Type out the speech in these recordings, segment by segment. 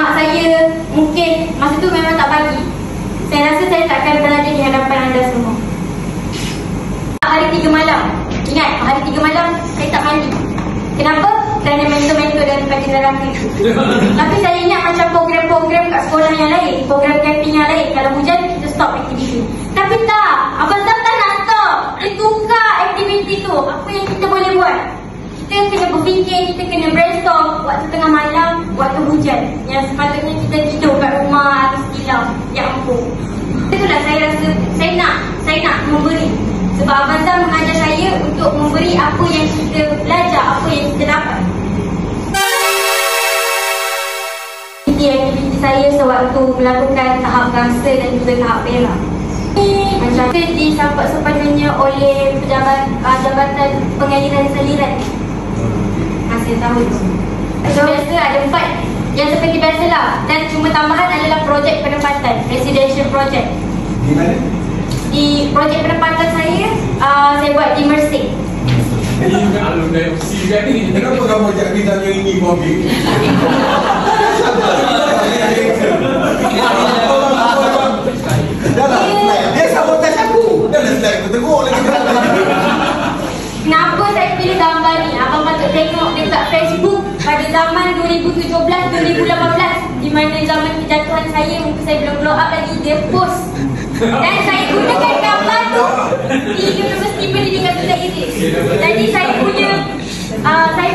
mak saya mungkin masa tu memang tak bagi. Saya rasa saya takkan berada di hadapan anda semua. Hari 3 malam. Ingat, hari 3 malam saya tak mandi. Kenapa? Kerana mentor-mentor daripada neraka itu. Tapi saya ingat macam program-program kat sekolah yang lain, program camping yang lain, kalau hujan kita stop aktiviti. Tapi tak, Abang Zam tak nak stop. Dia tukar aktiviti tu. Apa yang kita boleh buat? Kita kena berfikir, kita kena brainstorm waktu tengah malam, waktu hujan, yang sepatutnya kita tidur kat rumah atau sekilau. Ya ampun. Itulah saya rasa saya nak memberi. Sebab Abang Zam mengajar saya untuk memberi apa yang kita belajar, apa yang kita dapat. Aktiviti saya sewaktu melakukan tahap gangsa dan juga tahap perak. Macam itu disampak sepenuhnya oleh pejabat Jabatan Pengaliran Saliran masa tahun itu. Biasa ada 4 yang seperti biasalah, dan cuma tambahan adalah projek penempatan, residential project. Di mana? Di projek penempatan saya buat di Mersing. Kenapa kamu ajak kita yang ini mobil? Dia sabotaj aku. Dah slide aku tengok lagi. Kenapa saya pilih gambar ni? Abang patut tengok dekat Facebook pada zaman 2017-2018, di mana zaman kejatuhan saya, muka saya belum blow up lagi, dia post. Dan saya gunakan gambar tu di Universiti Pendidikan Sultan Idris. Jadi saya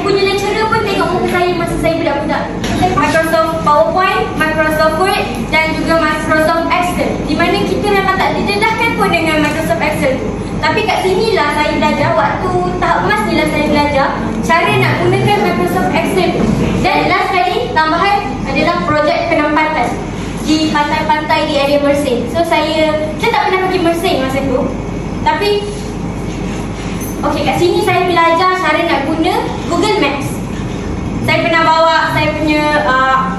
punya lecturer pun tengok muka saya masa saya budak-budak. Microsoft PowerPoint, Microsoft Word dan juga Microsoft Excel, di mana kita memang tak didedahkan pun dengan Microsoft Excel tu. Tapi kat sinilah saya belajar, waktu tahap emas ni lah saya belajar cara nak gunakan Microsoft Excel tu. Dan last kali tambahan adalah projek penempatan di pantai-pantai di area Mersing. So saya tak pernah pergi Mersing masa tu. Tapi okey, kat sini saya belajar cara nak guna Google Maps. Saya pernah bawa saya punya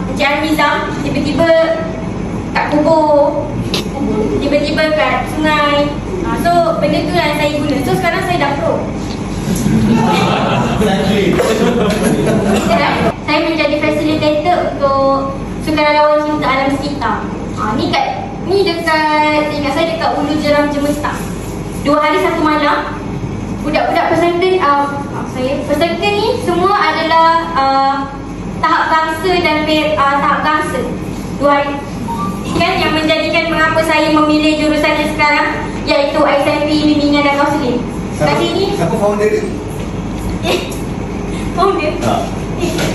Encik Al-Nizam tiba-tiba kat kubur, tiba-tiba kat sungai. So benda tu yang saya guna. So sekarang saya dah pro. Saya menjadi facilitator untuk sukarelawan cinta alam sekitar. Ni dekat, ingat saya dekat Ulu Jeram Jemestang. 2 hari 1 malam. Budak-budak peserta ni semua adalah tahap gangsa dan tahap gangsa 2 hari. Kan yang menjadikan mengapa saya memilih jurusan yang sekarang, iaitu ISMP Bimbingan dan Kaunseling. Kat sini siapa founder dia? Founder?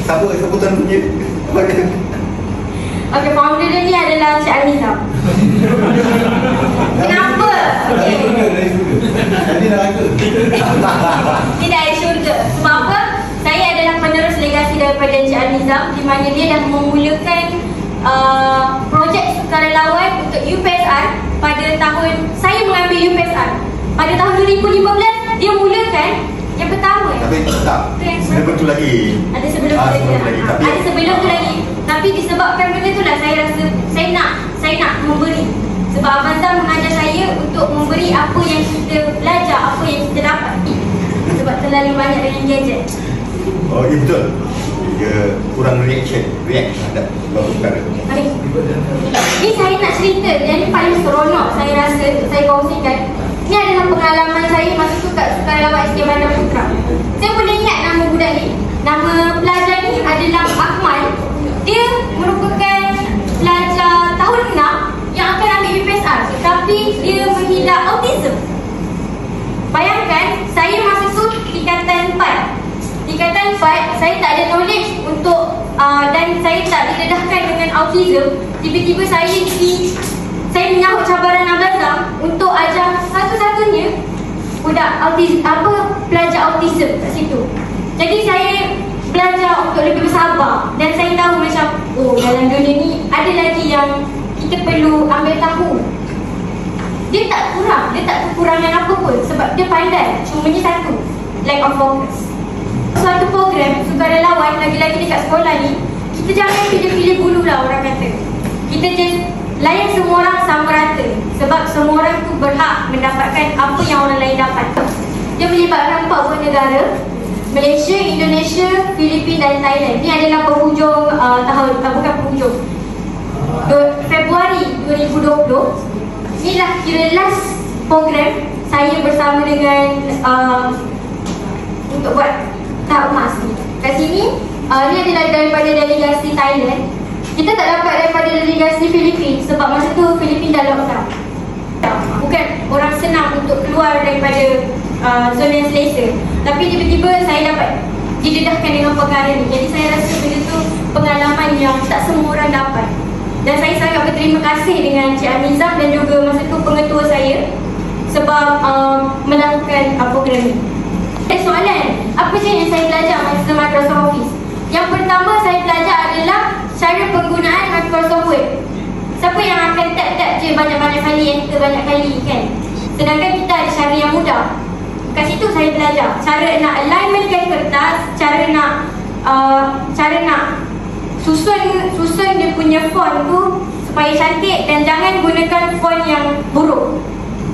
Siapa sebutan punya? Okey, founder dia ni adalah Encik Al-Nizam. Kenapa? Dari surga. Jadi neraka. Tidak dari syurga. Sebab apa? Saya adalah penerus legasi daripada Encik Al-Nizam, di mana dia dah memulakan projek sukarelawan untuk UPSR pada tahun, saya mengambil UPSR pada tahun 2015. Dia mulakan yang pertama. Tapi tak, ada betul lagi. Ada sebelum tu lagi. Ada sebelum tu lagi. Tapi disebabkan benda tu lah, saya rasa saya nak memberi. Sebab Abang Zam mengajar saya untuk memberi apa yang kita belajar, apa yang kita dapat. Sebab terlalu banyak dengan gadget. Oh, ya betul. Dia kurang react terhadap beberapa perkara. Ni saya nak cerita, yang ni paling seronok saya rasa untuk saya kongsikan. Ni adalah pengalaman saya masa tu kat Sukarelawan SK Bandar Putra. Saya boleh ingat nama budak ni. Nama pelajar ni adalah Akmal. Dia merupakan pelajar tahun 6 yang akan ambil UPSR, tetapi dia mengidap autism. Bayangkan, saya masa tu tingkatan 4. Tingkatan 4, saya tak ada knowledge untuk dan saya tak didedahkan dengan autism. Tiba-tiba saya menyahut cabaran Abang Zam untuk ajar satu-satunya budak autism, pelajar autism kat situ. Jadi saya belajar untuk lebih bersabar, dan saya tahu macam dalam dunia ni ada lagi yang kita perlu ambil tahu. Dia tak kekurangan apa pun, sebab dia pandai. Cumanya satu, lack of focus. Suatu program sukarelawan, lagi-lagi dekat sekolah ni, kita jangan pilih-pilih bulu lah orang kata. Kita just layan semua orang sama rata. Sebab semua orang tu berhak mendapatkan apa yang orang lain dapat. Dia melibatkan 4 buah negara. Malaysia, Indonesia, Filipina dan Thailand. Ini adalah penghujung tahun, bukan penghujung, Februari 2020. Inilah kira last program saya bersama dengan untuk buat tahap emas ni. Kat sini ni adalah daripada delegasi Thailand. Kita tak dapat daripada delegasi Filipina sebab masa tu Filipina dah lockdown. Bukan orang senang untuk keluar daripada zona yang selesa. Tapi tiba-tiba saya dapat didedahkan dengan perkara ni. Jadi saya rasa benda tu pengalaman yang tak semua orang dapat. Dan saya sangat berterima kasih dengan Cik Amizam dan juga masa tu pengetua saya sebab melakukan program ni. Soalan, apa je yang saya belajar masa Microsoft Office? Yang pertama saya belajar adalah cara penggunaan Microsoft Word. Siapa yang akan tap-tap je banyak-banyak kali, enter banyak kali kan? Sedangkan kita ada cara yang mudah. Kat situ saya belajar cara nak alignmentkan kertas, cara nak susun dia punya font tu supaya cantik dan jangan gunakan font yang buruk.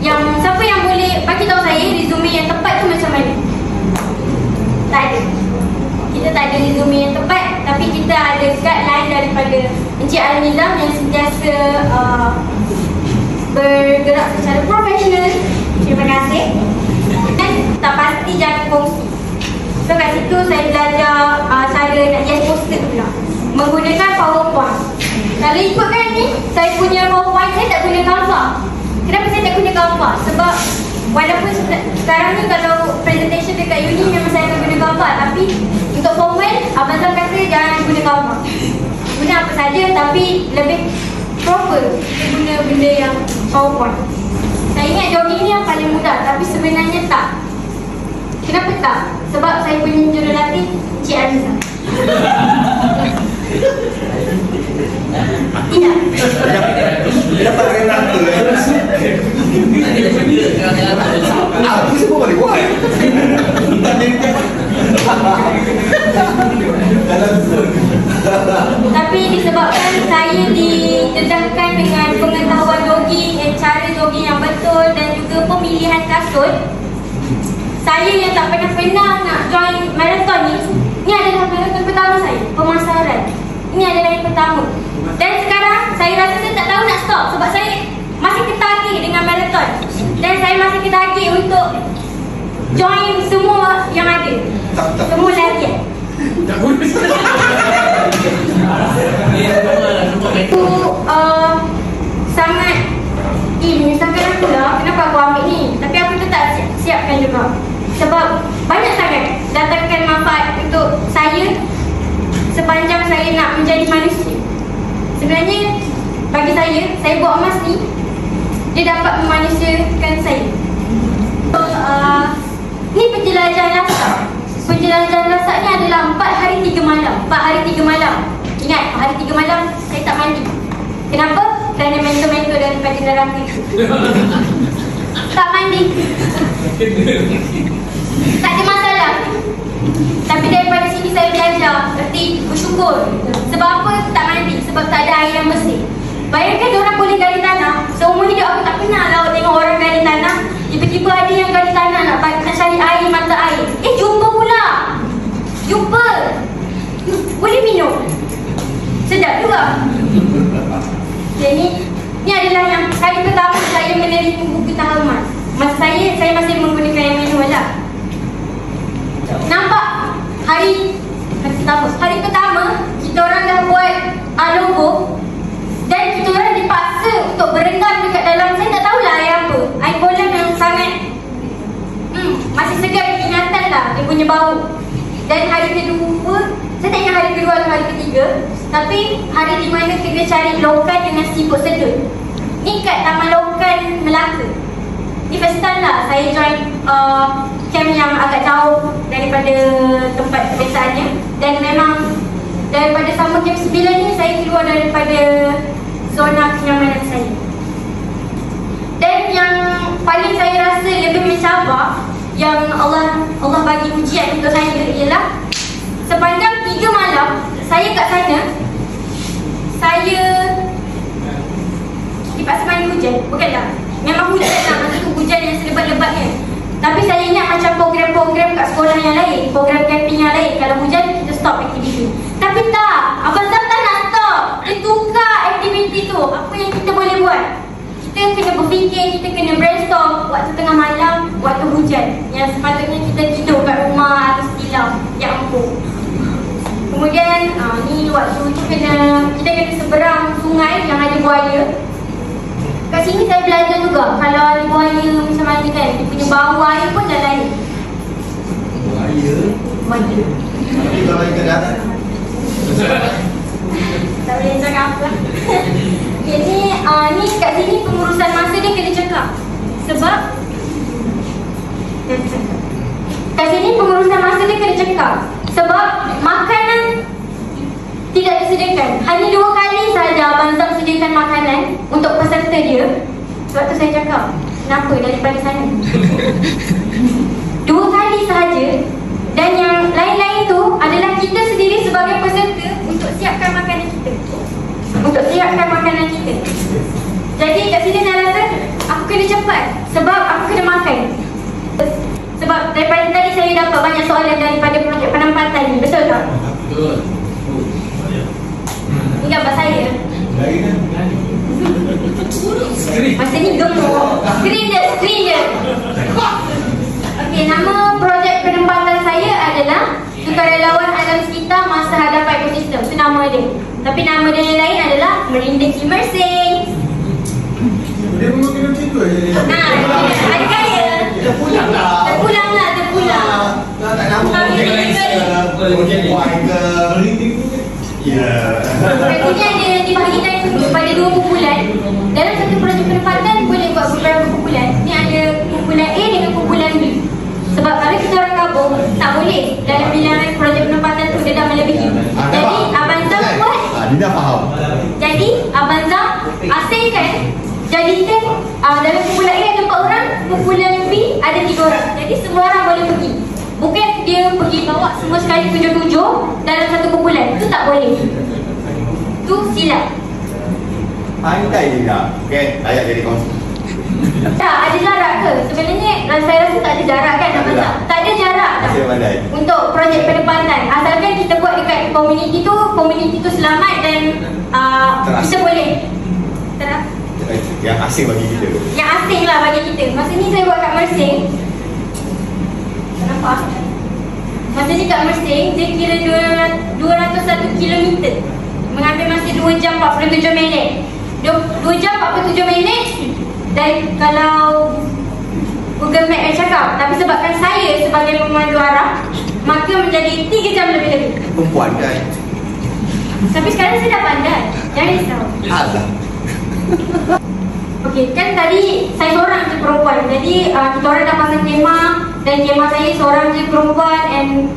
Yang siapa yang boleh bagi tahu saya resume yang tepat tu macam mana? Tak ada. Kita tak ada resume yang tepat, tapi kita ada guideline daripada Encik Al-Nizam yang sentiasa bergerak secara profesional. Terima kasih. Dan tak pasti jangan kongsi. So kat situ saya belajar cara nak hias poster pula menggunakan PowerPoint. Kalau ikutkan ni, saya punya PowerPoint saya tak guna Canva. Kenapa saya tak guna Canva? Sebab walaupun sekarang ni kalau presentation dekat uni memang saya akan guna Canva, tapi untuk formal, Abang Zam kata jangan guna Canva. Guna apa saja tapi lebih proper guna benda yang PowerPoint. Saya ingat jogging ni yang paling mudah, tapi sebenarnya tak. Kenapa tak? Sebab saya punya jurulatih Cik Arizah. Tidak. Dia dapat dengan rata. Aku semua boleh buat. Tapi disebabkan saya didedahkan dengan pengetahuan jogging, cara jogging yang betul dan juga pemilihan kasut, saya yang tak pernah nak join marathon ni adalah marathon pertama saya, pemasaran. Ini adalah yang pertama. Dan sekarang saya rasa saya tak tahu nak stop sebab saya masih ketagih dengan marathon. Dan saya masih ketagih untuk join semua yang ada. Semua larian. Itu sangat menyusahkan aku lah. Kenapa aku ambil ni? Tapi aku tetap siapkan juga. Sebab banyak sangat datangkan manfaat untuk saya sepanjang saya nak menjadi manusia. Sebenarnya bagi saya buat emas ni, dia dapat memanusiakan saya. So, ni penjelajahan lasak. Penjelajahan lasak ni adalah 4 hari 3 malam. 4 hari 3 malam. Ingat, hari 3 malam saya tak mandi. Kenapa? Kerana mentor-mentor daripada neraka itu. Tak mandi. Tak ada masalah. Tapi daripada sini saya belajar erti bersyukur. Sebab apa tak mandi? Sebab tak ada air yang bersih. Bayangkan orang boleh gali tanah. Seumur hidup aku tak pernah lah tengok orang gali tanah. Tiba-tiba ada yang gali tanah nak cari air, mata air. Jumpa pula. Jumpa. Boleh minum. Sedap juga. Jadi ni adalah yang kali pertama saya menerima buku tahap emas. Masa saya masih menggunakan yang manual lah. Nampak hari pertama kita orang dah buat logo dan kita orang dipaksa untuk berendam dekat dalam, saya tak tahulah air apa, air kolam yang sangat masih segar ingatan lah dia punya bau. Dan hari kedua, saya tak ingat hari kedua atau hari ketiga, tapi hari di mana kita cari lokan dengan siput sedut. Ni kat Taman Lokan Melaka. Ni first time lah saya join camp yang agak jauh daripada tempat kebiasaannya. Dan memang daripada sama camp 9 ni saya keluar daripada zona kenyamanan saya. Dan yang paling saya rasa lebih mencabar, yang Allah bagi ujian untuk saya ialah sepanjang 3 malam saya kat sana, saya dipaksa mandi hujan. Bukanlah, memang hujan lah, masa tu hujan yang selebat-lebatnya. Tapi saya ingat macam program-program kat sekolah yang lain, program camping yang lain, kalau hujan kita stop aktiviti. Tapi tak, Abang Zam tak nak stop. Dia tukar aktiviti tu. Apa yang kita boleh buat? Kita kena berfikir, kita kena brainstorm waktu tengah malam, waktu hujan, yang sepatutnya kita tidur kat rumah atau setilam yang empuk. Kemudian ni waktu tu kita kena seberang sungai yang ada buaya. Kat sini saya belajar juga kalau ada buaya macam mana kan, dia punya bau air pun dah lain. Buaya? Tapi kalau ikan darat? Tak boleh cakap apa. Okay, ni kat sini pengurusan masa dia kena cakap. Sebab kat sini pengurusan masa dia kena cakap. Sebab makanan tidak disediakan. Hanya 2 kali sahaja Abang Zam sediakan makanan untuk peserta dia. Sebab tu saya cakap, kenapa daripada sana? 2 kali sahaja. Dan yang lain-lain tu adalah kita sendiri sebagai peserta untuk siapkan makanan kita. Untuk siapkan makanan kita. Jadi kat sini saya rasa aku kena cepat sebab aku kena makan. Sebab daripada tadi saya dapat banyak soalan daripada projek penempatan ni. Betul tak? Betul. Ini gambar saya. Masa ni gemuk. Screen dia. Okey, nama projek penempatan saya adalah Sukarelawan Alam Sekitar Masa Hadapan Ekosistem. Itu nama dia. Tapi nama dia yang lain adalah Merindiki Mersing. Dia memang kena macam tu aja. Ada kaya. Terpulang lah. Tak nama projek buai ke. Ya. Kemudian dia dibahagikan kepada 2 kumpulan. Dalam satu projek penempatan boleh buat beberapa kumpulan. Ni ada kumpulan A dengan kumpulan B. Sebab kalau kita orang gabung, tak boleh dalam bilangan projek penempatan tu dia dah melebihi. Jadi Abang Zam buat. Dia dah faham. Jadi Abang Zam asingkan, jadikan dalam kumpulan A ada 4 orang, kumpulan B ada 3 orang. Jadi semua orang boleh pergi. Bukan dia pergi bawa semua sekali 7 dalam satu kumpulan. Itu tak boleh. Itu silap. Pandai juga. Okay, layak jadi kongsi. Tak, ada jarak ke? Sebenarnya saya rasa tak ada jarak kan Abang Zam? Tak ada jarak dah untuk projek penempatan. Asalkan kita buat dekat komuniti tu selamat dan kita boleh yang asing bagi kita. Yang asing lah bagi kita. Masa ni saya buat kat Mersing. Nampak? Masa ni kat Mersing, dia kira 201 km. Mengambil masa 2 jam 47 minit. 2 jam 47 minit. Dan kalau Google Map yang cakap, tapi sebabkan saya sebagai pemandu arah, maka menjadi 3 jam lebih-lebih. Perempuan kan? Tapi sekarang saya dah pandai. Jangan risau. Alah. Okey, kan tadi saya seorang je perempuan. Jadi kita orang dah pasang kemah. Dan kemah saya seorang je perempuan. And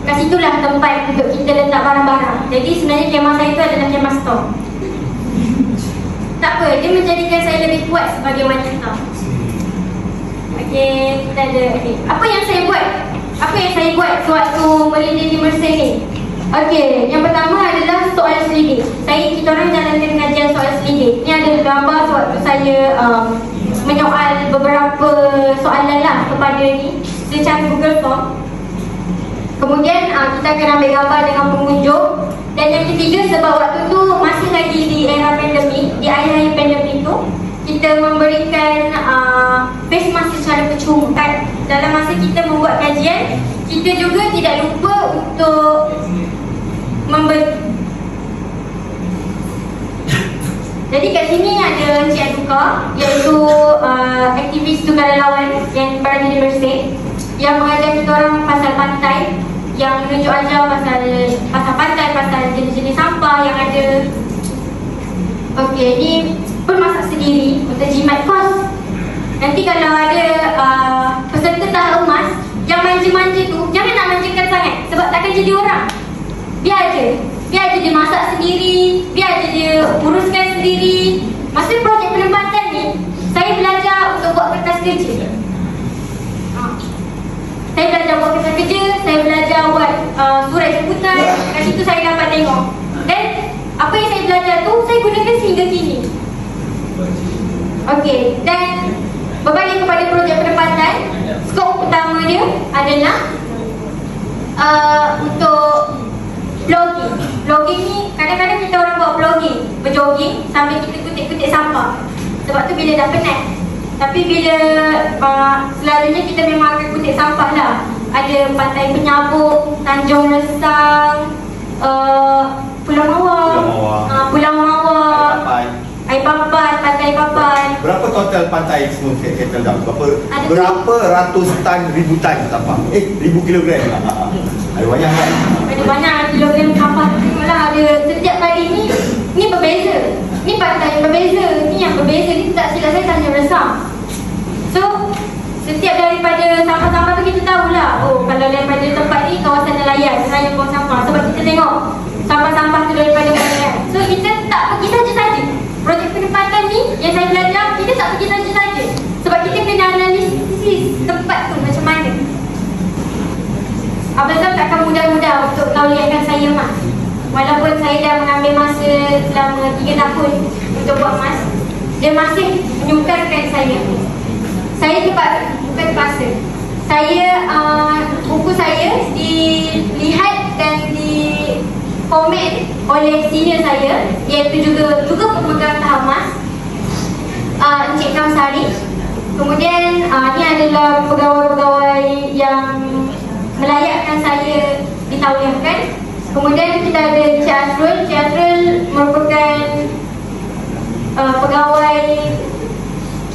kat situlah tempat untuk kita letak barang-barang. Jadi sebenarnya kemah saya tu adalah kemah stor. Tak apa, dia menjadikan saya lebih kuat sebagai wanita. Okey, kita ada apa yang saya buat sewaktu melindungi Mersing ni? Okey, yang pertama adalah soal selidik. Kita orang jalankan kajian soal selidik. Ni ada gambar sewaktu saya menyoal beberapa soalan lah kepada ni secara Google Form. Kemudian kita akan ambil gambar dengan pengunjung. Dan yang ketiga, sebab waktu tu masih lagi di era pandemik, di akhir-akhir pandemik tu, kita memberikan face mask secara percuma. Dalam masa kita membuat kajian, kita juga tidak lupa untuk jadi kat sini ada Encik Aduka, iaitu aktivis sukarelawan yang berada di Mersing, yang mengajar kita orang pasal pantai, yang menunjuk ajar pasal pantai, pasal jenis-jenis sampah yang ada. Okey, ni pun masak sendiri untuk jimat kos. Nanti kalau ada peserta tahap emas yang manja-manja tu, jangan nak manjakan sangat sebab takkan jadi orang. Biar je dia masak sendiri, biar je dia uruskan sendiri. Masa projek penempatan ni, saya belajar untuk buat kertas kerja. Saya belajar buat kertas kerja, saya belajar buat surat jemputan. Kat situ saya dapat tengok. Dan apa yang saya belajar tu, saya gunakan sehingga kini. Okey, dan berbalik kepada projek penempatan, skop utama dia adalah untuk vlogging. Vlogging ni kadang-kadang kita orang buat vlogging, berjogging sambil kita kutip-kutip sampah. Sebab tu bila dah penat. Tapi bila selalunya kita memang akan kutip sampah lah. Ada Pantai Penyabuk, Tanjung Resang, Pulau Mawar, Pulau Mawar, Air Papan, Pantai Papan. Berapa total pantai semua kita dah? Berapa ratus tan, ribu tan sampah? Ribu kilogram. Ada banyak kan? Ada banyak kilogram sampah tu lah. Ada setiap kali ni berbeza. Ni pantai yang berbeza, ni yang berbeza. Ni tak silap saya Tanjung Resang. So setiap daripada sampah-sampah tu kita tahulah, oh kalau daripada tempat ni kawasan nelayan buang sampah. Sebab kita tengok sampah-sampah tu daripada mana kan. So kita tak pergi saja-saja. Projek penempatan ni yang saya belajar, kita tak pergi saja-saja. Sebab kita kena analisis tempat tu macam mana. Abang Sam takkan mudah-mudah untuk tauliahkan saya mas. Walaupun saya dah mengambil masa selama 3 tahun untuk buat mas, dia masih menyukarkan saya. Saya bukan terpaksa. Saya, buku saya dilihat dan komen oleh senior saya, iaitu juga pemegang tahap mas, Encik Kamsari. Kemudian ini adalah pegawai-pegawai yang melayakkan saya ditauliahkan. Kemudian kita ada Encik Asrul. Encik Asrul merupakan pegawai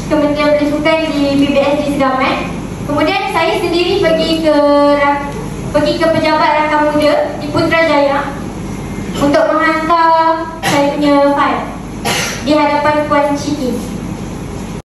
Kementerian Pendidikan di PBS di Segamat. Kemudian saya sendiri pergi ke pejabat rakam muda di Putrajaya untuk menghantar saya punya file di hadapan Puan Citi.